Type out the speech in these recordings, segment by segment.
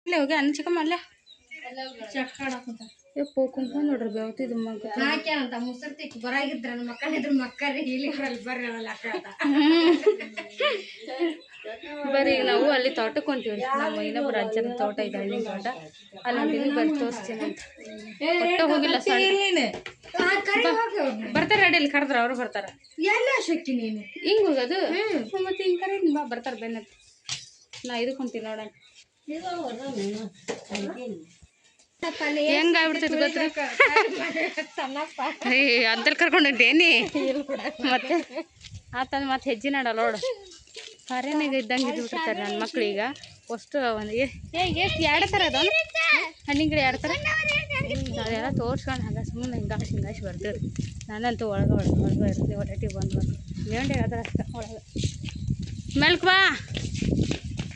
ಅಲ್ಲೇ ಹೋಗಿ ಅನ್ನ ಚಿಕ್ಕಮ್ಮ ಅಲ್ಲೇ ಯಪ್ಪ ಕುಂಕ ನೋಡ್ರಿ ಬೆವತಿದ್ದು ಮಗ ಹಾಕ್ಯಾನಂತ ಮುಸರ್ತಿ ಬರಾಗಿದ್ರ ನನ್ನ ಮಕ್ಕಳಿದ್ರ ಮಕ್ಕಳ್ರಿ ಇಲ್ಲಿ ಬರ್ರಿ ಬರ್ರಿ ಈಗ ನಾವು ಅಲ್ಲಿ ತೋಟಕ್ಕೆ ಹೊಂತೀವಿ ನಮ್ಮ ಇನ್ನೊಬ್ಬರು ಅಜ್ಜನ ತೋಟ ಇದೆ ಹಣ್ಣಿನ ತೋಟ ಅಲ್ಲಿ ಹೊಂಟೀನಿ ಬರ್ರಿ ತೋರಿಸ್ತೀನಿ ಅಂತ ಒಟ್ಟ ಹೋಗಿಲ್ಲ ಬರ್ತಾರೆ ಅಡಿಯಲ್ಲಿ ಕರೆದ್ರ ಅವ್ರು ಬರ್ತಾರ ಎಲ್ಲ ಶಕ್ತಿ ನೀನು ಹಿಂಗೆ ಹೋಗೋದು ಮತ್ತೆ ಹಿಂಗೆ ಕರೆ ಬಾ ಬರ್ತಾರೆ ಬೆನ್ನತ್ತಿ ನಾ ಇದಕ್ಕೆ ಹೊಂತೀನಿ ನೋಡೋಣ ಹೆಂಗ ಆಗ್ಬಿಡ್ತೈತಿ ಗೊತ್ತ್ರಿ ಅಂತಲ್ಲಿ ಕರ್ಕೊಂಡಿದ್ದೇನಿ ಮತ್ತೆ ಆತಂದ ಮತ್ತೆ ಹೆಜ್ಜೆ ನಾಡಲ್ಲ ನೋಡು ಕರೆನಾಗ ಇದ್ದಂಗೆ ಇದ್ಬಿಟ್ಟಿರ್ತಾರೆ ನನ್ನ ಮಕ್ಳೀಗ ಅಷ್ಟು ಒಂದು ಎಷ್ಟು ಎರಡು ಥರ ಅದಾವ ಹಣ್ಣಿನ ಗಿಡ ಎರಡು ಥರ ನಾವೆಲ್ಲ ತೋರ್ಸ್ಕೊಂಡು ಹಂಗೆ ಸುಮ್ಮನೆ ಹಿಂಗಾಸಿ ಬರ್ತೀವಿ ನಾನಂತೂ ಒಳಗೆ ಇರ್ತೀವಿ ಹೊರಟಿ ಬಂದು ಲೇಂಡೆ ಹೇಳ್ತಾರೆ ಅಷ್ಟ ಒಳಗೆ ಮೆಲ್ಕ್ ಬಾ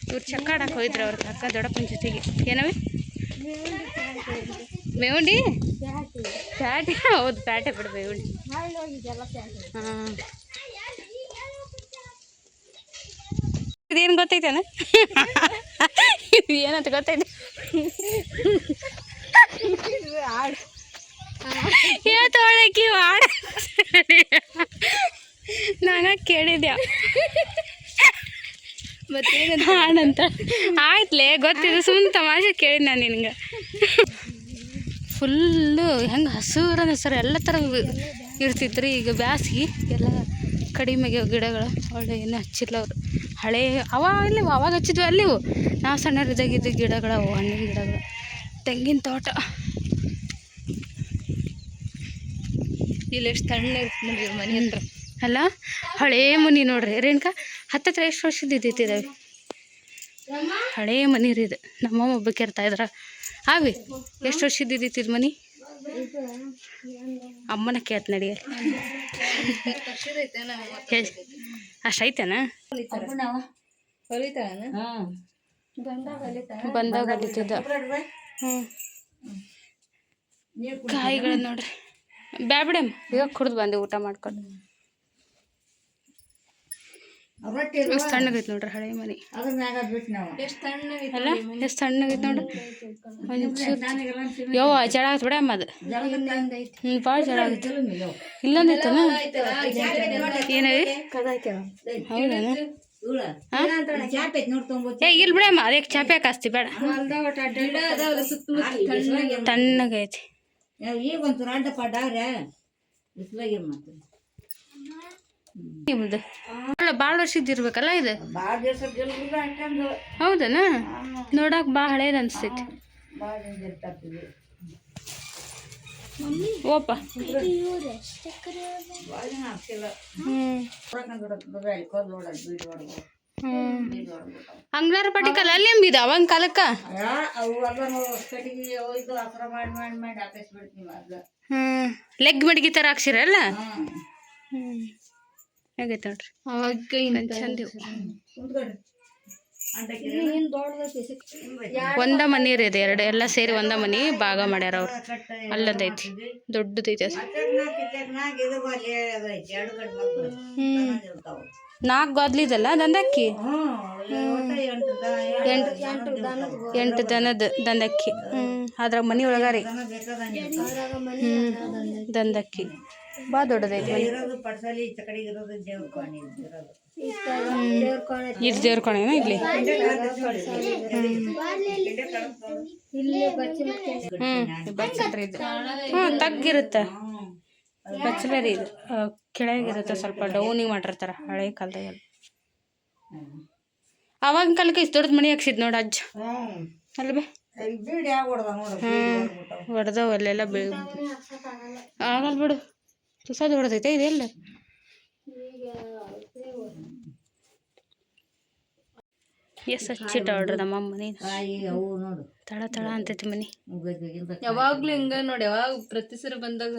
ಇವ್ರು ಚಕ್ಕಾಡಕ್ಕೆ ಹೋಯ್ತಾರೆ ಅವ್ರ ಅಕ್ಕ ದೊಡ್ಡಪ್ಪನ ಜೊತೆಗೆ ಏನವಿ ಬೇವುಂಡಿ ಪ್ಯಾಟೆ ಹೌದು ಪ್ಯಾಟೆ ಬಿಡು ಬೇವುಂಡಿ ಹಾಂ ಇದೇನು ಗೊತ್ತೈತೇನ ಇದು ಏನಂತ ಗೊತ್ತೈತೆ ಹೇಳ್ತೊಳಕಿ ಹಾಡ ನಾನ ಕೇಳಿದ್ಯಾ ಮತ್ತೇನು ಹಾಡಂತ ಆಯ್ತಲೇ ಗೊತ್ತಿದ್ದು ಸುಮ್ಮನೆ ತಮಾಷೆ ಕೇಳಿದ್ ನಾನು ನಿನ್ಗೆ ಫುಲ್ಲು ಹೆಂಗೆ ಹಸಿರು ಹೆಸರು ಎಲ್ಲ ಥರ ಇರ್ತಿತ್ತು ರೀ ಈಗ ಬ್ಯಾಸಿಗೆ ಎಲ್ಲ ಕಡಿಮೆಗೆ ಗಿಡಗಳು ಒಳ್ಳೆ ಏನು ಹಚ್ಚಿಲ್ಲ ಅವರು ಹಳೆ ಇಲ್ಲಿ ಅವಾಗ ಹಚ್ಚಿದ್ವಿ ಅಲ್ಲಿವು ನಾವು ಸಣ್ಣರಿದ್ದಾಗಿದ್ದು ಗಿಡಗಳು ಹಣ್ಣಿನ ಗಿಡಗಳು ತೆಂಗಿನ ತೋಟ ಇಲ್ಲಿ ಎಷ್ಟು ತಣ್ಣ ಇರ್ತದೆ ಮನೆ ಹತ್ರ ಅಲ್ಲ ಹಳೇ ಮನೆ ನೋಡ್ರಿ ರೇಣುಕಾ ಹತ್ತತ್ರ ಎಷ್ಟು ವರ್ಷದ ಇದ್ದಿದ್ದಾವೆ ಹಳೇ ಮನೆ ರೀ ಇದು ನಮ್ಮಮ್ಮ ಒಬ್ಬಕ್ಕೆ ಇರ್ತಾ ಇದ್ರ ಅವಿ ಎಷ್ಟು ವರ್ಷದ ಇದ್ದಿತ್ತಿದ್ ಮನೆ ಅಮ್ಮನ ಕೇಳ್ತ ನಡಿಯಲ್ಲಿ ಅಷ್ಟು ಐತೇನ ಬಂದಾಗ ಹೊಲಿತಿದ್ದ ಕಾಯಿಗಳು ನೋಡ್ರಿ ಬ್ಯಾಬಿಡಮ್ ಇವಾಗ ಕುಡ್ದು ಬಂದೆ ಊಟ ಮಾಡ್ಕೊಂಡು ಎಷ್ಟು ತಣ್ಣಗೈತೆ ನೋಡ್ರಿ ಹಳೆ ಮನೆ ಅಲ್ಲ ಎಷ್ಟು ತಣ್ಣಗೈತೆ ನೋಡ್ರಿ ಒಂಚೂರು ಯವ್ವ ಜಳ ಆಗತ್ತೆ ಬಿಡ ಅಮ್ಮ ಅದು ಭಾಳ ಜಳ ಆಗುತ್ತೆ ಇಲ್ಲೊಂದೈತನ ಏನವಿ ಹೌದೇನ ಇಲ್ಲಿ ಬಿಡಮ್ಮ ಅದಕ್ಕೆ ಚಾಪೆ ಹಾಕಸ್ತಿ ಬೇಡ ತಣ್ಣಗೈತಿ ಭಾಳ ವರ್ಷದ ಇರ್ಬೇಕಲ್ಲ ಇದು ಹೌದನ ನೋಡಕ್ ಭಾಳ ಹಳೇದು ಅನ್ಸ್ತೈತಿ ಓಪ ಅಂಗ್ನಾರ ಪಟಿಕಲ್ಲ ಅಲ್ಲಿ ಎಂಬಿದ ಅವಂಗ ಕಾಲಕ್ಕ ಲೆಗ್ ಮಡಗಿ ತರ ಹಾಕ್ಸಿರಲ್ಲ ಹೇಗೈತೆ ನೋಡ್ರಿ ಅವಾಗ ಚಂದ ಒಂದ ಮನಿ ರೀ ಅದು ಎರಡು ಎಲ್ಲ ಸೇರಿ ಒಂದ ಮನಿ ಭಾಗ ಮಾಡ್ಯಾರ ಅವ್ರು ಅಲ್ಲದೈತಿ ದೊಡ್ಡದೈತಿ ಅದು 4 ಗೋದ್ಲಿದಲ್ಲ ದಂದಕ್ಕಿ 8 ದನದ ದಂದಕ್ಕಿ ಅದ್ರಾಗ ಮನಿ ಒಳಗಾರಿ ದಂದಕ್ಕಿ ಭಾಳ ದೊಡ್ಡದೈತಿ ಇದು ದೇವ್ರ ಕೋಣೆನಾ ಇಲ್ಲಿ ಬಚ್ಚಲ್ರಿ ಇದು ತಗ್ಗಿರುತ್ತೆ ಬಚ್ಚಲರಿ ಇದು ಕೆಳಗಿರುತ್ತೆ ಸ್ವಲ್ಪ ಡೌನಿಗೆ ಮಾಡಿರ್ತಾರೆ ಹಳೆ ಕಾಲದಾಗೆಲ್ಲ ಅವಾಗಿನ ಕಾಲಕ್ಕೆ ಇಷ್ಟು ದೊಡ್ಡದು ಮನೆ ಹಾಕ್ಸಿದ್ ನೋಡ ಅಜ್ಜ ಅಲ್ವೇ ಹೊಡೆದವು ಅಲ್ಲೆಲ್ಲ ಆಗಲ್ಲ ಬಿಡು ತುಸದು ಹೊಡೆದೈತೆ ಇದೆಲ್ಲ ಎಷ್ಟು ಹಚ್ಚಿಟ್ಟ ನೋಡ್ರಿ ನಮ್ಮ ಮನೆ ತಳ ತಳ ಅಂತೈತಿ ಮನೆ ಯಾವಾಗ್ಲೂ ಹಿಂಗ ನೋಡಿ ಯಾವಾಗ ಪ್ರತಿ ಸರಿ ಬಂದಾಗ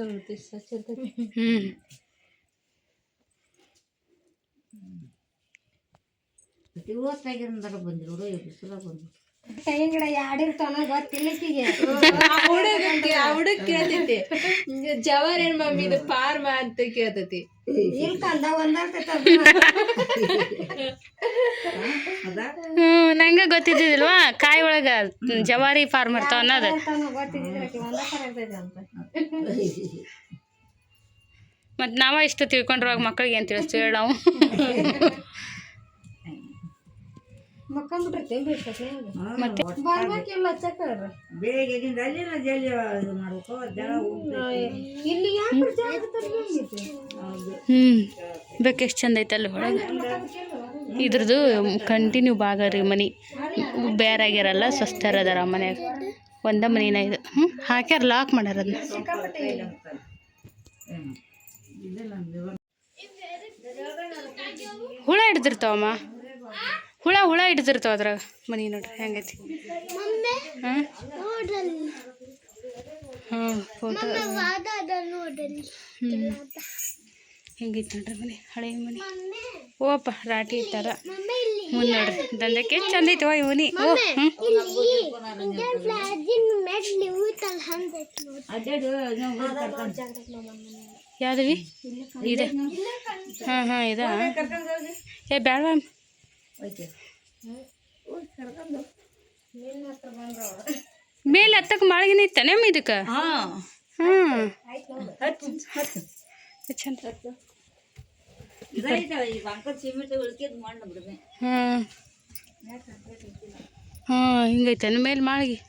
ತೆಂಗಿನ ಗಿಡ ಯಾಡಿರ್ತಾವ ಗೊತ್ತಿಲ್ಲ ಈಕಿಗೆ. ಆ ಹುಡುಗ ಕೇಳ್ತೈತಿ ಜವಾರ್ ಏನ್ ಮಮ್ಮಿ ಇದು ಪಾರ್ಮ ಅಂತ ಕೇಳ್ತೈತಿ. ಇಲ್ಲಿ ಕಂದ ಒಂದಾಗ್ತೈತ ನಂಗೆ ಗೊತ್ತಿದ್ದಿಲ್ವಾ ಕಾಯಿ ಒಳಗ ಜವಾರಿ ಫಾರ್ಮ್ ಇರ್ತಾವ ಅನ್ನೋದು. ಗೊತ್ತಿದ್ರೆ ಒಂದ ಥರ ಇರ್ತೈತೆ ಅಂತ. ಮತ್ತು ನಾವ ಇಷ್ಟು ತಿಳ್ಕೊಂಡ್ರುವಾಗ ಮಕ್ಳಿಗೆ ಏನು ತಿಳಿಸ್ತೀವಿ ಹೇಳಿ ನಾವು. ಮಕ್ಕೊಂಡ್ಬಿಟ್ರೆ ಬಿಡ್ತೈತೆ ಮತ್ತೆ ಬರ್ಬೇಕಿಲ್ಲ ಚಕ್ರ ಬೇಗ ಮಾಡ್ಬೇಕು ಇಲ್ಲಿ ಯಾಕೆ ಬೇಕು ಎಷ್ಟು ಚಂದ ಐತೆ ಅಲ್ಲಿ ಒಳಗೆ. ಇದ್ರದ್ದು ಕಂಟಿನ್ಯೂ ಭಾಗ ರೀ ಮನೆ ಬೇರಾಗಿರಲ್ಲ ಸ್ವಸ್ಥರ ಅದಾರ ಮನ್ಯಾಗ. ಒಂದ ಮನಿನ ಇದು ಹಾಕ್ಯಾರ ಲಾಕ್ ಮಾಡ್ಯಾರ ಅದನ್ನ. ಹುಳ ಹಿಡ್ದಿರ್ತಾವಮ್ಮ, ಹುಳ ಹಿಡ್ದಿರ್ತಾವ ಅದ್ರಾಗ. ಮನಿ ನೋಡ್ರಿ ಹೆಂಗೈತಿ. ಹಾಂ ಫೋಟೋ ಹೆಂಗೈತಿ ನೋಡ್ರಿ ಮನೆ, ಹಳೆ ಮನೆ. ಓಪ್ಪ ರಾಟಿ ಇಟ್ಟಾರ ಮುಂದೆ ನೋಡ್ರಿ. ದಂಧಕ್ಕೆ ಚಂದ ಐತವ ಈ ಮನಿ. ಓ ಯಾವ್ದವಿ ಇದೆ? ಹಾಂ ಹಾಂ ಇದಾ? ಏ ಬೇಡ ಮೇಲೆ ಹತ್ತಕ್ಕೆ ಮಾಳಿಗೆನ ಇತ್ತಾನೆ ಅಮ್ಮ ಇದಕ್ಕೆ? ಹಾಂ ಚಂದ. ಹಾಂ ಹಾಂ ಹಿಂಗೈತೆ ಮೇಲೆ ಮಾಳಿಗೆ.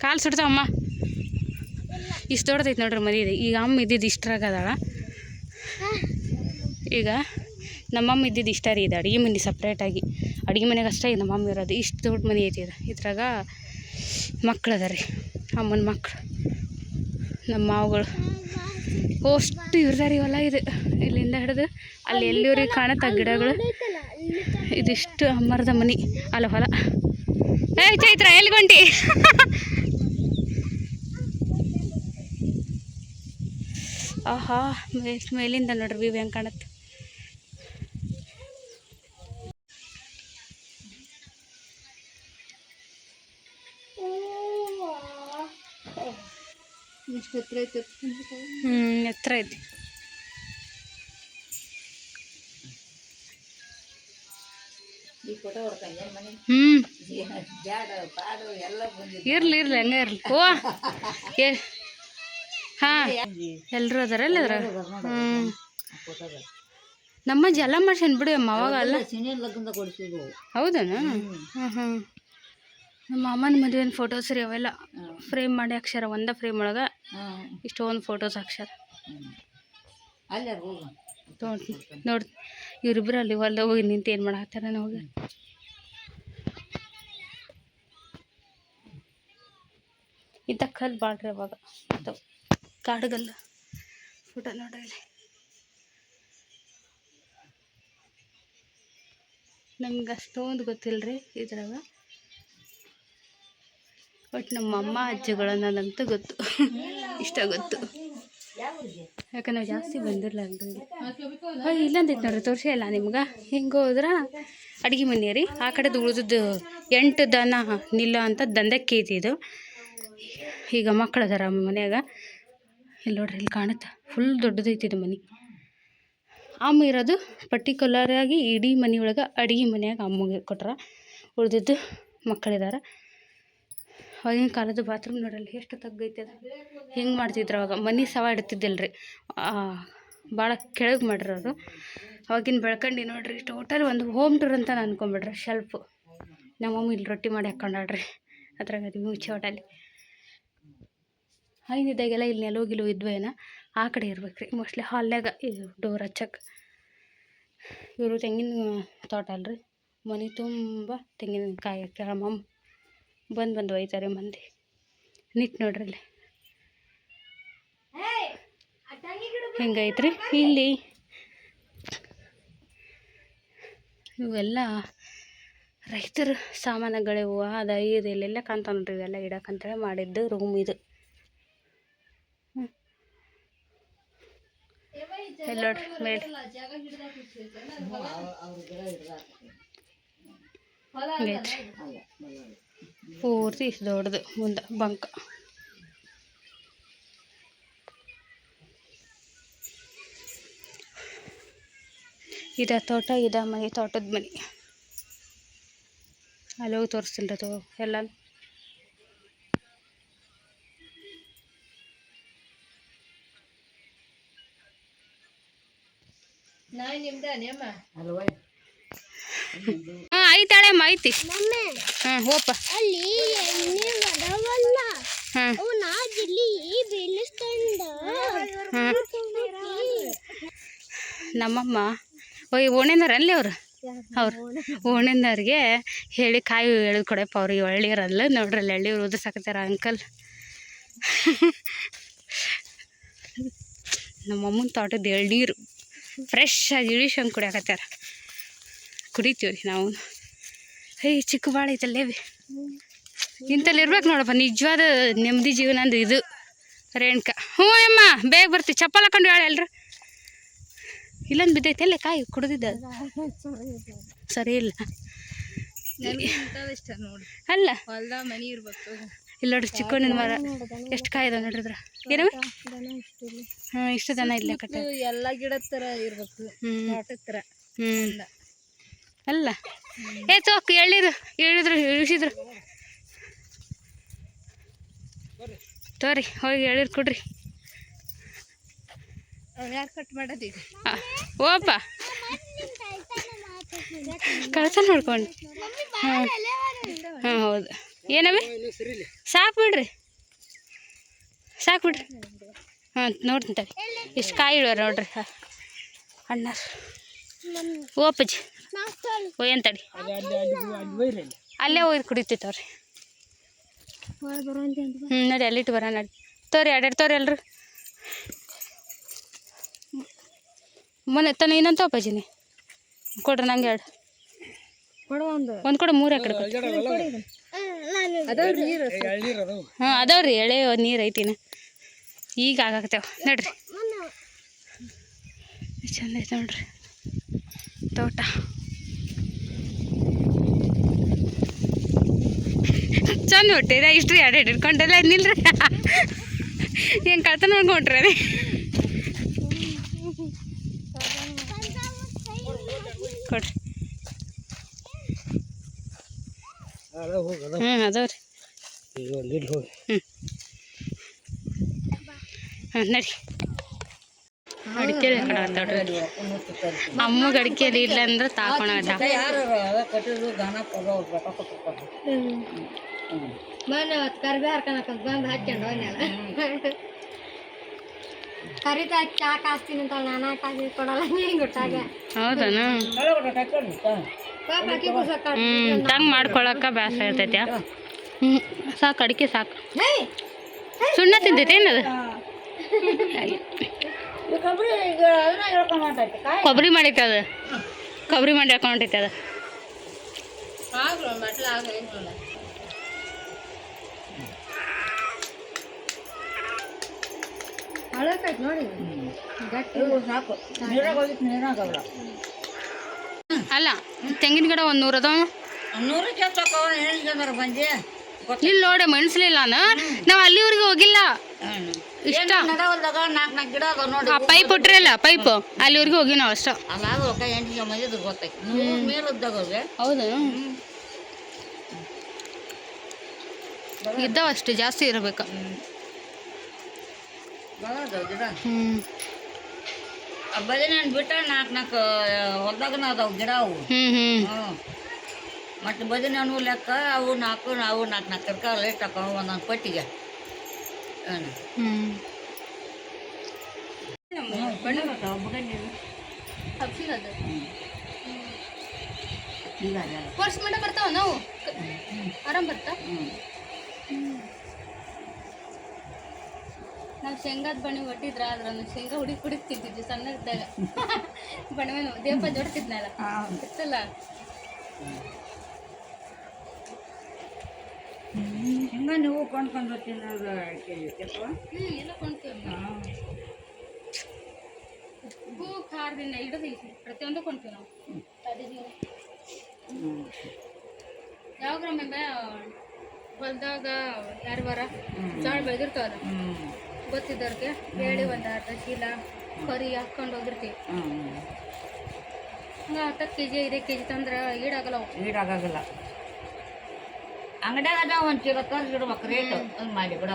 ಕಾಲು ಸುಡ್ತಾವಮ್ಮ. ಇಷ್ಟು ದೊಡ್ಡದೈತೆ ನೋಡ್ರಿ ಮರಿ ಇದೆ. ಈಗ ಅಮ್ಮ ಇದ್ದಿದ್ದು ಇಷ್ಟರಾಗದಾಳ. ಈಗ ನಮ್ಮಮ್ಮ ಇದ್ದಿದ್ದು ಇಷ್ಟ ರೀ. ಇದು ಅಡುಗೆ ಮನೆ ಸಪ್ರೇಟಾಗಿ ಅಡುಗೆ ಮನೆಗೆ ಅಷ್ಟೇ ನಮ್ಮಮ್ಮ ಇರೋದು. ಇಷ್ಟು ದೊಡ್ಡ ಮನೆ ಐತಿ ಇದು. ಇದ್ರಾಗ ಮಕ್ಳು ಅದ ರೀ, ಅಮ್ಮನ ಮಕ್ಳು, ನಮ್ಮ ಮಾವುಗಳು ಅಷ್ಟು ಇರ್ದಾರಿ ಹೊಲ ಇದು. ಇಲ್ಲಿಂದ ಹಿಡಿದು ಅಲ್ಲಿ ಎಲ್ಲಿವ್ರಿಗೆ ಕಾಣುತ್ತೆ ಆ ಗಿಡಗಳು. ಇದಿಷ್ಟು ಅಮ್ಮರದ ಮನೆ. ಅಲ್ಲ ಹೊಲ. ಏ ಚೈತ್ರ ಎಲ್ಲಿಗೊಂಟಿ? ಆಹಾ ಮೇಲಿಂದ ನೋಡ್ರಿ ವ್ಯೂ ಹೆಂಗೆ ಕಾಣುತ್ತೆ. ಎತ್ತರ ಐತಿ. ಇರ್ಲಿ ಹಂಗೆ ಇರ್ಲಿ. ಓ ಹಾಂ ಎಲ್ಲರೂ ಅದಾರಲ್ಲ ಅದ್ರಾಗ. ನಮ್ಮ ಜಲ ಮಾಡ್ಸೇನ್ ಬಿಡಿ ಅಮ್ಮ ಅವಾಗ ಅಲ್ಲ. ಹೌದನ? ಹಾಂ ಹಾಂ ನಮ್ಮ ಅಮ್ಮನ ಮದುವೆನ ಫೋಟೋಸ್ ರೀ ಅವೆಲ್ಲ. ಫ್ರೇಮ್ ಮಾಡಿ ಹಾಕ್ಸ್ಯಾರ. ಒಂದ ಫ್ರೇಮ್ ಒಳಗೆ ಇಷ್ಟೊಂದು ಫೋಟೋಸ್ ಹಾಕ್ಸ್ಯಾರ. ನೋಡಿ ಇವ್ರಿಬ್ರು ಅಲ್ಲಿ ಹೊಲ್ದಾಗ ಹೋಗಿ ನಿಂತು ಏನು ಮಾಡಾಕ್ತಾರ ಹೋಗಿ. ಇಂಥ ಕಲ್ಲು ಬಾಳ್ರಿ ಅವಾಗ ಕಾಡುಗಲ್ಲು. ಫೋಟೋ ನೋಡ್ರಿ ಇಲ್ಲಿ. ನಮ್ಗೆ ಅಷ್ಟೊಂದು ಗೊತ್ತಿಲ್ಲ ರೀ ಇದ್ರಾಗ. ಬಟ್ ನಮ್ಮ ಅಮ್ಮ ಅಜ್ಜಿಗಳನ್ನಂತೂ ಗೊತ್ತು. ಇಷ್ಟ ಗೊತ್ತು. ಯಾಕಂದ್ರೆ ನಾವು ಜಾಸ್ತಿ ಬಂದಿರಲ್ರಿ. ಇಲ್ಲಂದೈತೆ ನೋಡ್ರಿ, ತೋರಿಸಿ ಅಲ್ಲ ನಿಮ್ಗೆ. ಹಿಂಗೆ ಹೋದ್ರೆ ಅಡುಗೆ ಮನೆ ರೀ. ಆ ಕಡೆದು ಉಳಿದದ್ದು 8 ದನ ನಿಲ್ಲ ಅಂತ ದಂಧಕ್ಕೆ ಐತಿ ಇದು. ಈಗ ಮಕ್ಳು ಅದಾರ ಮನ್ಯಾಗ. ಇಲ್ಲಿ ನೋಡ್ರಿ, ಇಲ್ಲಿ ಕಾಣುತ್ತೆ. ಫುಲ್ ದೊಡ್ಡದೈತಿ ಇದು ಮನೆ. ಅಮ್ಮ ಇರೋದು ಪರ್ಟಿಕ್ಯುಲರಾಗಿ ಇಡೀ ಮನೆಯೊಳಗೆ ಅಡುಗೆ ಮನ್ಯಾಗ ಅಮ್ಮಗೆ ಕೊಟ್ರ. ಉಳಿದಿದ್ದು ಮಕ್ಕಳಿದ್ದಾರೆ. ಆಗಿನ ಕಾಲದ ಬಾತ್ರೂಮ್ ನೋಡಲ್ಲ ಎಷ್ಟು ತಗ್ಗೈತೆ ಅದು. ಹೆಂಗೆ ಮಾಡ್ತಿದ್ರು ಅವಾಗ. ಮನೆ ಸವ ಇಡ್ತಿದ್ದಿಲ್ಲ ರೀ, ಭಾಳ ಕೆಳಗೆ ಮಾಡಿರೋದು. ಅವಾಗಿನ ಬೆಳ್ಕಂಡು ನೋಡ್ರಿ. ಟೋಟಲ್ ಒಂದು ಹೋಮ್ ಟೂರ್ ಅಂತ ಅನ್ಕೊಂಬಿಡ್ರಿ. ಶೆಲ್ಫು ನಮ್ಮಮ್ಮ ಇಲ್ಲಿ ರೊಟ್ಟಿ ಮಾಡಿ ಹಾಕ್ಕೊಂಡಾಳ್ರಿ. ಅದ್ರಾಗ ಅದು ಮುಚ್ಚಿ ಹೋಟೆಲ್ ಐನಿದ್ದಾಗೆಲ್ಲ ಇಲ್ಲಿ ನೆಲೋಗಿಲು ಇದ್ವೇನ ಆ ಕಡೆ ಇರ್ಬೇಕು ರೀ ಮೋಸ್ಟ್ಲಿ. ಹಾಲ್ನಾಗ ಇದು ಡೋರ್ ಹಚ್ಚಕ್ಕೆ. ಇವರು ತೆಂಗಿನ ತೋಟ ಅಲ್ರಿ, ಮನೆ ತುಂಬ ತೆಂಗಿನಕಾಯಿ ಹಾಕ್ಯಾರ. ಮಮ್ಮ ಬಂದು ಒಯ್ತಾರೆ ಮಂದಿ. ನಿಟ್ ನೋಡ್ರಿ ಇಲ್ಲಿ ಹೆಂಗೈತ್ರಿ. ಇಲ್ಲಿ ಇವೆಲ್ಲ ರೈತರ ಸಾಮಾನುಗಳಿವು. ಅದು ಇದು ಇಲ್ಲೆಲ್ಲ ಕಾಣ್ತಾವ ನೋಡ್ರಿ. ಇವೆಲ್ಲ ಇಡಕ್ಕಂತೇಳಿ ಮಾಡಿದ್ದು ರೂಮ್ ಇದು. ಇಲ್ಲಿ ನೋಡ್ರಿ ಮೇಲೆ ಹಂಗೈತಿ ಪೂರ್ತಿ ಇಷ್ಟು ದೊಡ್ಡದು ಮುಂದೆ ಬಂಕ. ಇದ ತೋಟ, ಇದ ಮನೆ, ತೋಟದ ಮನೆ. ಅಲ್ಲಿ ಹೋಗಿ ತೋರಿಸ್ತಿಲ್ಲ ಎಲ್ಲ. ಹಾಂ ಐತಾಳೆಮ್ಮ ಐತಿ. ಹಾಂ ಹೋಪ. ಹಾಂ ನಮ್ಮಮ್ಮ ಓಣೆಂದಾರಲ್ಲಿ ಅವ್ರು ಓಣೆಂದವ್ರಿಗೆ ಹೇಳಿ ಕಾಯಿ ಎಳೆದು ಕೊಡಪ್ಪ ಅವ್ರಿಗೆ ಎಳ್ಳೀರಲ್ಲ ನೋಡ್ರಲ್ಲಿ ಎಳ್ಳೀರು ಉದ್ರಸಾಕತ್ತಾರ ಅಂಕಲ್. ನಮ್ಮಮ್ಮನ ತೋಟದ ಎಳ್ಳೀರು ಫ್ರೆಶ್ ಆಗಿ ಇಳಿಸ್ಕೊಂಡ್ ಕುಡಿಯಾಕತ್ತಾರ. ಕುಡಿತೀವಿ ರೀ ನಾವು. ಚಿಕ್ಕ ಭಾಳ ಐತಲ್ಲೇವಿ. ಇಂಥಲ್ಲಿ ಇರ್ಬೇಕು ನೋಡಪ್ಪ ನಿಜವಾದ ನೆಮ್ಮದಿ ಜೀವನ ಅಂದ್ರೆ ಇದು. ರೇಣುಕಾ ಹ್ಞೂ ಅಮ್ಮ ಬೇಗ ಬರ್ತೀವಿ. ಚಪ್ಪಲ್ ಹಾಕೊಂಡು ಹೇಳ ಎಲ್ರು. ಇಲ್ಲೊಂದು ಬಿದ್ದೈತೆ ಅಲ್ಲೇ ಕಾಯಿ ಕುಡ್ದಿದ್ದ ಸರಿ ಇಲ್ಲ ಅಲ್ಲ ಮನಿ ಇರ್ಬೇಕು. ಇಲ್ಲ ನೋಡ್ರಿ ಚಿಕ್ಕೋಣಿನ ಮರ ಎಷ್ಟು ಕಾಯಿ ಇದಾವೆ ನೋಡ್ರಿದ್ರ. ಏನವ ಹಾಂ ಇಷ್ಟು ದನ ಇಲ್ಲ ಕಟ್ಟ ಎಲ್ಲ ಗಿಡದ ಥರ ಇರ್ಬೇಕು. ಅಲ್ಲ ಚೋಕ್ ಇಳಿಸಿದ್ರು ತೋರಿ ಹೋಗಿ ಎಳೀರು ಕೊಡ್ರಿ. ಯಾರು ಕಟ್ ಮಾಡೋದೀಗ ಓಪ ಕಳ್ತ ನೋಡ್ಕೊಂಡು. ಹಾಂ ಹಾಂ ಹೌದು. ಏನವಿ ಸಾಕು ಬಿಡ್ರಿ ಹಾಂ ನೋಡ್ತೀನಿ ತಡಿ. ಇಷ್ಟು ಕಾಯಿ ಇಡುವ ನೋಡ್ರಿ ಅಣ್ಣ. ಓಪಜ್ಜಿ ಒಯ್ಯನ್ ತಡಿ. ಅಲ್ಲೇ ಒಯ್ದು ಕುಡಿತೈತವ್ರಿ. ನಡಿ ಅಲ್ಲಿಟ್ಟು ಬರ ನಡಿ. ತೋರಿ ಅಡ್ಯಾಡ್ತವ್ರಿ ಎಲ್ರು. ಮೊನ್ನೆ ತನ ಇನ್ನೊಂದು ಅಪ್ಪಾಜಿನಿ ಕೊಡ್ರಿ ನಂಗೆ ಎರಡು ಒಂದು ಕೊಡ 3 ಎಕರೆ ಹಾಂ ಅದಾವ್ರಿ ಎಳೆ ನೀರು ಐತಿನ ಈಗ ಆಗಾಕ್ತೇವ ನೋಡ್ರಿ. ಚಂದ ಐತೆ ನೋಡ್ರಿ ತೋಟ. ಚಂದ ಹೊಟ್ಟಿರ ಇಷ್ಟು ರೀ ಎರಡು ಹಿಡ್ಕೊಂಡೆಲ್ಲ ನಿಲ್ರಿ. ಏನು ಕಳ್ತ ನೋಡ್ಕೊಂಡ್ರಿ ಕೊಡ್ರಿ. ಅದಾವ್ರಿ. ಹಾಂ ನಡಿ. ಅಡಿಕೆ ಅಮ್ಮಗೆ ಅಡಿಕೆಲಿ ಇಲ್ಲ ಅಂದ್ರೆ ತಾಕೋಣ. ಕರಿಬೇ ಹರ್ಕೊಳಕ್ ಬಂದು ಹಾಕ್ಕೊಂಡು ಕರಿತಾ ಚಾ ಕಾಸ್ತೀನಿ ಅಂತ ನಾನು ಕಾಸಿ ಕೊಡಲ್ಲ ಹಿಂಗೆ ಗೊತ್ತಾಗ. ಹೌದಾ ತಂಗ್ ಮಾಡ್ಕೊಳಕ್ಕ ಬ್ಯಾಸ ಇರ್ತೈತಿ. ಸಾಕು ಅಡಿಕೆ ಸಾಕು. ಸುಣ್ಣ ತಿಂತೈತಿ ಏನದು ಕೊಬ್ಬರಿ ಮಾಡೈತೆ ಅದು. ಕೊಬ್ಬರಿ ಮಾಡಿ ಹಾಕೊಂಡೈತೆ ಅದು. ಅಲ್ಲ ತೆಂಗಿನ ಗಿಡ 100 ಅದಾವ. ಇಲ್ಲಿ ನೋಡಿ ಮೆಣಸಲಿಲ್ಲ ನಾವು ಅಲ್ಲಿವರೆಗೆ ಹೋಗಿಲ್ಲ. ಇಷ್ಟ ಆ ಪೈಪ್ ಇಟ್ರಲ್ಲ ಪೈಪ್ ಅಲ್ಲಿವರೆಗೆ ಹೋಗಿ ನಾವು ಅಷ್ಟ. ಹೌದು ಇದ್ದಾವ ಅಷ್ಟು ಜಾಸ್ತಿ ಇರಬೇಕು. ಬದನೆ ಬಿಟ್ಟ 4 ಹೊಲ್ದಾಗನ ಅದಾವ ಗಿಡ ಅವು. ಮತ್ತು ಬದನೆ ಹಣ್ಣು ಲೆಕ್ಕ ಅವು 4 ಕರ್ಕಾಲ ಇಟ್ಟಕ್ಕ ಒಂದೊಂದು ಪಟ್ಟಿಗೆ. ವರ್ಷ ಮಟ್ಟ ಬರ್ತಾವ ನಾವು ಆರಾಮ್ ಬರ್ತಾ. ನಾವು ಶೇಂಗಾದ ಬಣಿ ಒಟ್ಟಿದ್ರ ಅದ್ರನ್ನು ಶೇಂಗಾ ಹುಡುಕ್ತಿದ್ವಿ ಸಣ್ಣದಾಗ. ಬಣವೆ ದೇಪ ಜೋಡ್ತಿದ್ನಲ್ಲ ಗೊತ್ತಲ್ಲ. ಹಿಂಗ ನೀವು ಕೊಂಡ್ಕೊಂಡು ತಿನ್ನೋದು ಎಲ್ಲ ಕೊಂಡ್ತೀವಿ. ಉಪ್ಪು ಖಾರದಿಂದ ಹಿಡಿದು ಪ್ರತಿಯೊಂದು ಕೊಂಡ್ತೀವಿ ನಾವು. ಯಾವಾಗ್ರೊಮ್ಮೆ ಹೊಲ್ದಾಗ ಯಾರು ಬರ ಜೋಳ ಬೆಳೆದಿರ್ತಾವಲ್ಲ ಗೊತ್ತಿದ್ದವ್ರಿಗೆ ಹೇಳಿ ಒಂದು ಅರ್ಧ ಚೀಲ ಕರಿ ಹಾಕ್ಕೊಂಡು ಹೋಗಿರ್ತೀವಿ. ಹಂಗೆ 10 kg 5 kg ತಂದ್ರೆ ಈಡಾಗಲ್ಲ ಅವು. ಈಡಾಗಲ್ಲ. ಅಂಗಡ್ಯಾಗ ಒಂದು ಚೀಲ ತರಿಸಿಡ್ಬೇಕು ರೇಟ್ ಹಂಗೆ ಮಾಡಿ ಬಿಡ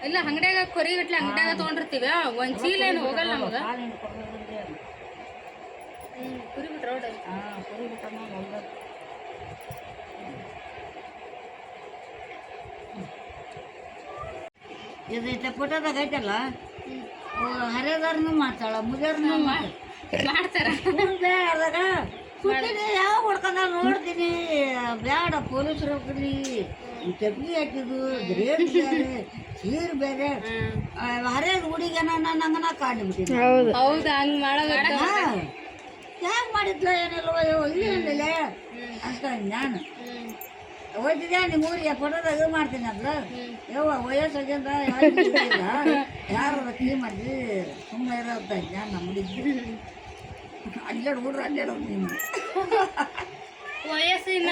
ಇಲ್ಲ ಅಂಗಡ್ಯಾಗ ಕೊರಿ ಗಟ್ಲೆ ಅಂಗಡ್ಯಾಗ ತೊಗೊಂಡಿರ್ತೀವಿ ಒಂದು ಚೀಲ ಏನು ಹೋಗಲ್ಲ ನಮಗೆ. ಕುರಿ ಬಿಟ್ರೆ ರೋಡ್ ಕುರಿ ಬಿಟ್ಟ ಇದು ಫೋಟೋದಾಗ ಐತಲ್ಲ ಹರಿದಾರನು ಮಾಡ್ತಾಳ ಮುದಿಯರ್ನು ಮಾಡ್ತಾರ. ಅದಾಗ ಯಾವ ಹೊಡ್ಕೊಂಡ ನೋಡ್ತೀನಿ ಬ್ಯಾಡ ಪೊಲೀಸರು ಹೋಗ್ರಿ ಚಟ್ನಿ ಹಾಕಿದ್ದು ರೇಟ್ ಬೇರೆ ಸೀರೆ ಬೇರೆ ಹರಿಯದ ಹುಡುಗಿನ ನಾನು ಹಂಗನ ಕಾಡ್ಬಿಟ್ಟಿನಿ. ಹೌದಾ ಹಂಗೆ ಮಾಡೋದು ಹ್ಯಾಂಗ ಮಾಡಿದ್ಲ ಏನಿಲ್ವ ಇಲ್ಲ ಅಂತ ನಾನು ಹೋಯ್ತಿದ್ಯಾ ನಿಮ್ಮ ಊರಿಗೆ ಫೋಟೋದಾಗ ಮಾಡ್ತೀನಿ ಅದ್ರ ಯವ್ವ ವಯಸ್ಸಾಗ್ಯದ ಯಾರು ಕ್ಲೀನ್ ಮಾಡಿ ಸುಮ್ಮನೆ ಇರೋದ ನಮ್ಮ ಹುಡುಗಿ ಅಡ್ಡಾಡು ಹುಡ್ರು ಅಡ್ಡಾಡೋದು ನೀನು ವಯಸ್ಸಿನ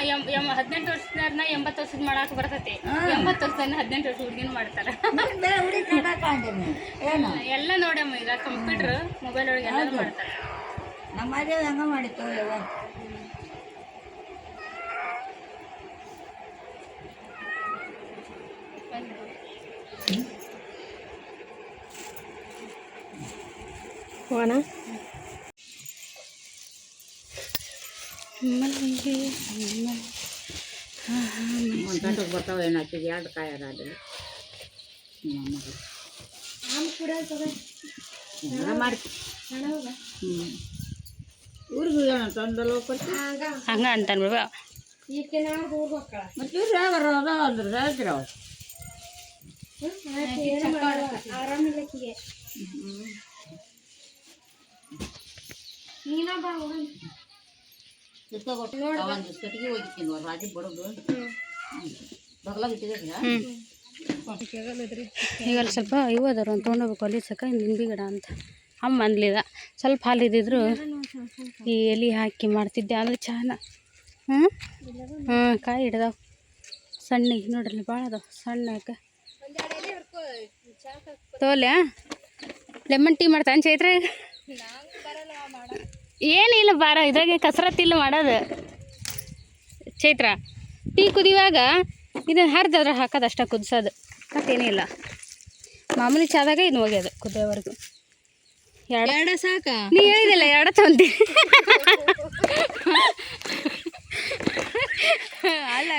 18 ವರ್ಷದವ್ರನ್ನ 80 ವರ್ಷದ ಮಾಡಕ್ಕೆ ಬರ್ತೈತಿ. 80 ವರ್ಷದ 18 ವರ್ಷ ಹುಡುಗಿನ ಮಾಡ್ತಾರೆ. ಹುಡುಗಿ ಕಾಣಕಾಂಡೇನಿ ಏನು ಎಲ್ಲ ನೋಡಮ್ಮ ಈಗ ಕಂಪ್ಯೂಟರ್ ಮೊಬೈಲ್ ಒಳಗೆ ಎಲ್ಲ ಮಾಡ್ತಾರೆ. ನಮ್ಮ ಮದುವೆ ಹಂಗ ಮಾಡಿತ್ತು ಯವ್ವ. ಹೋಗೋಣ ಒಂದು ಬರ್ತಾವ ಏನು ಹಾಕಿದ್ 2 ಕಾಯಾರ ಅದಲ್ಲ ಮಾಡ್ತೀವಿ. ಊರಿಗೆ ತಂದಲ್ಲ ಹಂಗ ಅಂತಾನೆ ಬಿಡ. ಮತ್ತೆ ಇವ್ರು ಯಾವ ಅಂದ್ರೆ ಹೇಳ್ತೀರ ಆರಾಮಿಲ್ಲಕ್ಕಿಗೆ ನೀನ ಬಾ ಒಂದು ಕಟ್ಟಿಗೆ ಹೋಗಿದ್ದೀನಿ ರಾಜಿ ಬಡೋದು ಬಗ್ಲಾಗ ಇಟ್ಟಿದ್ದೀರ. ಈಗ ಅಲ್ಲಿ ಸ್ವಲ್ಪ ಇವು ಅದಾರು ಅಂತ ತೊಗೊಂಡೋಗ್ಬೇಕು ಅಲ್ಲಿ ಸಕ ನಿಂಬೆ ಗಿಡ ಅಂತ ಅಮ್ಮ ಅಂದ್ಲಿದ. ಸ್ವಲ್ಪ ಹಾಲು ಇದ್ದಿದ್ರು ಈ ಎಲೆ ಹಾಕಿ ಮಾಡ್ತಿದ್ದೆ ಅಂದ್ರೆ ಚಾನ. ಕಾಯಿ ಹಿಡ್ದಾವ ಸಣ್ಣಗೆ ನೋಡ್ರಿ ಭಾಳ ಅದಾವ ಸಣ್ಣಕ್ಕೆ ತೋಲ್ಯಾ ಲೆಮನ್ ಟೀ ಮಾಡ್ತಾನೆ ಚೈತ್ರ. ಏನಿಲ್ಲ ಬಾರ ಇದ್ರಾಗೆ ಕಸರತ್ತಿಲ್ಲ ಮಾಡೋದು ಚೈತ್ರ. ಟೀ ಕುದಿಯುವಾಗ ಇದನ್ನು ಹರಿದ್ರೆ ಹಾಕೋದು ಅಷ್ಟ ಕುದಿಸೋದು ಮತ್ತೇನಿಲ್ಲ. ಮಾಮೂಲಿ ಚಾದಾಗ ಇನ್ನು ಹೋಗ್ಯದ ಕುದಿಯೋವರೆಗೂ. ಎರಡು ಸಾಕ ನೀ ಹೇಳಿದಿಲ್ಲ 2 ತೊಂದಿ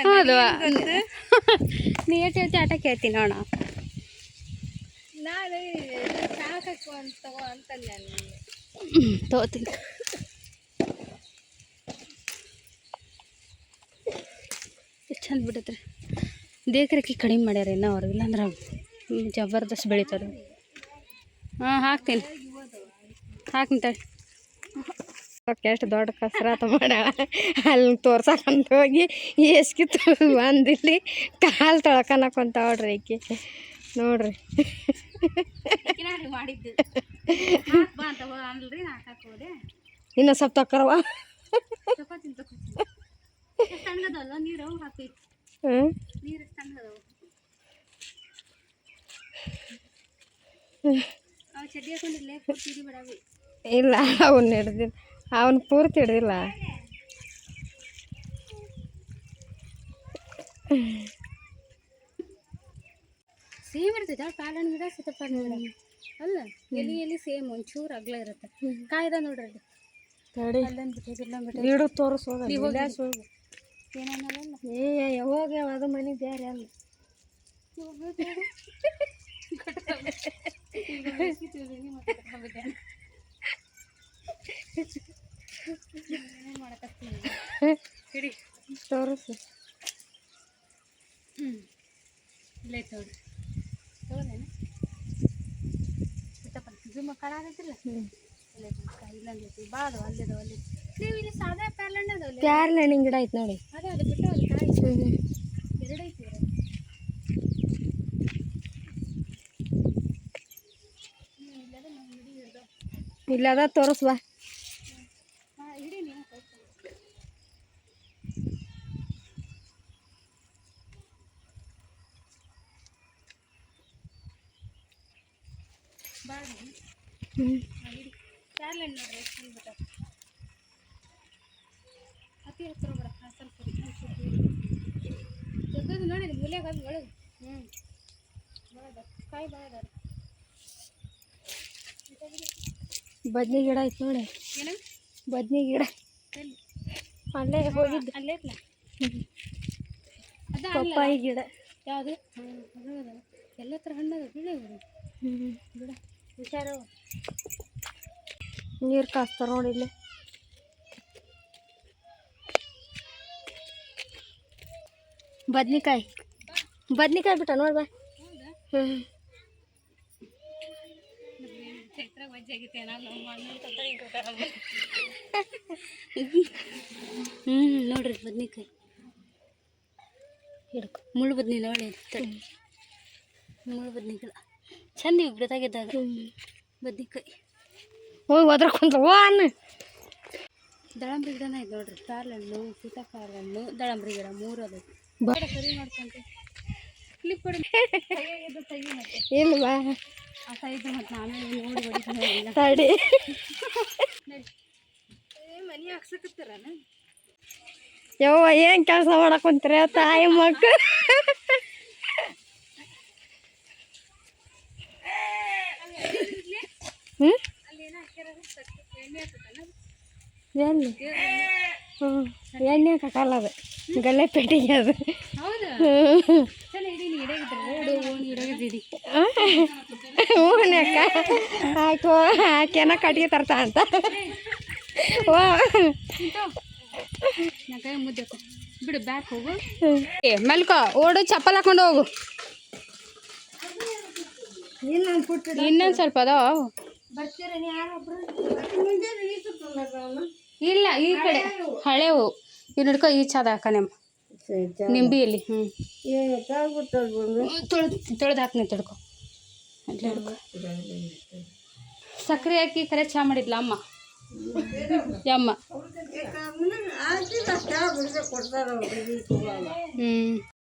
ಹೌದು ನೀ ಎಷ್ಟು ಹೇಳ್ತಿ ಆಟ ಕೇಳ್ತೀನಿ ನೋಡ. ತಗೋತೀನಿ ಚಂದ ಬಿಡತ್ರಿ. ದೇಕರಕ್ಕಿ ಕಡಿಮೆ ಮಾಡ್ಯಾರ ಇನ್ನೂ ಅವ್ರು ಇಲ್ಲಾಂದ್ರೆ ಜಬರ್ದಸ್ತ್ ಬೆಳೀತದೆ. ಹಾಕ್ತೀನಿ ತಡಿ. ಎಷ್ಟು ದೊಡ್ಡ ಕಸರತ್ತು ಮಾಡ್ಯಾಳ ಅಲ್ಲಿ ತೋರ್ಸಕ್ಕಂತ ಹೋಗಿ ಎಸ್ಕಿತ್ತು ಬಂದಿಲ್ಲಿ ಕಾಲು ತೊಳ್ಕೊಳಕ್ಕಂತ ನೋಡ್ರಿ ಈಕಿ ನೋಡ್ರಿ ಮಾಡಿದ್ದು ಇನ್ನು ಸ್ವಲ್ಪ ತಕ್ಕರವ ತಣ್ಣದಲ್ಲ ನೀರು ಹಾಕಿ ನೀರು ತಣ್ಣದವು ಅವು ಚಡ್ಡಿ ಹಾಕೊಂಡಿರ್ಲೇ ಪೂರ್ತಿ ಬಿಡವಿ. ಇಲ್ಲ ಅವನ್ನ ಹಿಡ್ದಿಲ್ಲ ಅವನು ಪೂರ್ತಿ ಹಿಡ್ದಿಲ್ಲ. ಸೇಮ್ ಇರ್ತೈತೆ ಪಾಲನ್ ಗಿಡ ಸೀತಾಫಲ ಗಿಡ ಅಲ್ಲ ಎಲಿ ಸೇಮ್ ಒಂಚೂರು ಅಗ್ಲ ಇರುತ್ತೆ. ಕಾಯ್ದ ನೋಡ್ರಿ ತಡಿ ಇಡು ತೋರಿಸೋದು ಏನನ್ನಲ್ಲ ಯಾವಾಗ ಅದು ಮನೆ ಬೇರೆ ಅಲ್ಲ ಹಿಡಿ ತೋರಿಸು. ಇಲ್ಲೇ ತೋರಿ ತಗೋಲೇನ ಸೀತಾಫಲ ಜುಮ್ಮ ಕಾಳ ಆಗತ್ತಿಲ್ಲ ಇಲ್ಲಂದೈತಿ ಭಾಳ ಅದಾವ ಅಲ್ಲಿದಾವ ಅಲ್ಲಿ. ನೀವು ಇಲ್ಲಿ ಸಾದಾ ಪ್ಯಾರ್ಲಣ್ಣ ಅದಾವಲ್ಲ ಪ್ಯಾರ್ಲಣ್ಣಿನ ಗಿಡ ಐತೆ ನೋಡಿ. ಅದೇ ಅದು ಬಿಟ್ಟು ಅಲ್ಲಿ ಕಾಯಿ 2 ಐತಿ. ಇಲ್ಲದ ತೋರಿಸ್ಬಾ. ಹಿಡಿ ನೀವು ಹ್ಞೂ ಪ್ಯಾರ್ಲೆಂಡ್ ನೋಡ್ರಿ ಎಷ್ಟು ಬಿಟ್ಟಾರ ಅತಿ ಹತ್ತಿರ ಬಿಡ ಸ್ವಲ್ಪ ಜಗ್ಗದು ನೋಡಿರಿ ಮೂಲ್ಯಾಗ ಅದು ಒಳಗೆ ಕಾಯಿ ಭಾಳ ಅದಾರ ಬದ್ನಿ ಗಿಡ ಐತೆ ನೋಡಿ ಏನು ಬದ್ನಿ ಗಿಡ ಎಲ್ಲಿ ಅಲ್ಲೇ ಹೋಗಿದ್ದು ಅಲ್ಲೇ ಐತ್ಲ ಅದ ಪಪ್ಪಾಯಿ ಗಿಡ ಯಾವುದು ಎಲ್ಲ ಥರ ಹಣ್ಣು ಅದ ಬಿಡ ಬಿಡ ಹುಷಾರು ನೀರು ಕಾಸ್ತಾರ ನೋಡಿ ಇಲ್ಲಿ ಬದ್ನಿಕಾಯಿ ಬಿಟ್ಟ ನೋಡಿ ಬಾ ಹ್ಞೂ ಚೈತ್ರ ವಜ್ಜಾಗಿತ್ತೆ ನಾವು ನೋಡ್ರಿ ಬದ್ನಿಕಾಯಿ ಹಿಡ್ಕೊ ಮುಳ್ಳು ಬದ್ನಿ ನೋಡಿ ಮುಳ್ಳು ಬದ್ನಿ ಗಿಡ ಚಂದ ಇವು ಗಿಡದಾಗಿದ್ದಾಗ ಬದ್ನಿಕಾಯಿ ಹೋಗಿ ಒದ್ರಕೊಂತ ಓ ಅನ್ನ ದಳಂಬ್ರಿ ಗಿಡನ ಐತೆ ನೋಡ್ರಿ ಪ್ಯಾರ್ಲಣ್ಣು ಸೀತಾಫಲ ಹಣ್ಣು ದಳಂಬ್ರಿ ಗಿಡ 3 ಅದ ಸರಿ ಮಾಡ್ಕೊಂತ ಕ್ಲಿಪ್ ಕೊಡಿ ತೆಗಿ ಮತ್ತೆ ಇಲ್ಲ ಬಾ ಆ ಸೈಡ್ ಮತ್ತು ನಾನು ನೋಡಿ ಹೊಡಿತೀನಿ ತಡಿ ಮನೆ ಹಾಕ್ಸಕತ್ತಾರನ ಯವ್ವ ಏನು ಕೆಲಸ ಮಾಡಕೊಂತೀರ ತಾಯಿ ಮಕ್ಕಳು ಹ್ಞೂ ಎಲ್ಲಿ ಹ್ಞೂ ಎಣ್ಣೆ ಹಾಕಲ್ಲ ಅದು ಗಲ್ಲೆ ಪೆಟ್ಟಿಗೆ ಅದು ಹೌದಾ ಚಲೋ ಇಡೀನಿ ಗಿಡಗಿದ್ರೆ ರೋಡು ಓಣಿ ಗಿಡಗಿದ್ದೀರಿ ಹೂನ್ಯಾಕ ಆಯ್ತು ಆಕೆನ ಕಟ್ಗೆ ತರ್ತಾ ಅಂತ ಓ ನಾ ಕೈ ಮುದ್ದೆ ಬಿಡು ಬ್ಯಾಕ್ ಹೋಗು ಮೆಲ್ಕೋ ಓಡು ಚಪ್ಪಲ್ ಹಾಕೊಂಡು ಹೋಗು ಇನ್ನೊಂದು ಸ್ವಲ್ಪ ಅದಾವ ಇಲ್ಲ ಈ ಕಡೆ ಹಳೆವು ಇನ್ನು ಹಿಡ್ಕೊ ಈ ಚಾದ ಹಾಕನೆಮ್ಮ ನಿಂಬಿಯಲ್ಲಿ ತೊಳೆದು ಹಾಕ್ನಿ ತಿಳ್ಕೊ ಅಲ್ಲೇ ಹಿಡ್ಕೊ ಸಕ್ಕರೆ ಹಾಕಿ ಕರೆ ಚಹಾ ಮಾಡಿದ್ಲ ಅಮ್ಮ ಯಮ್ಮ ಹ್ಞೂ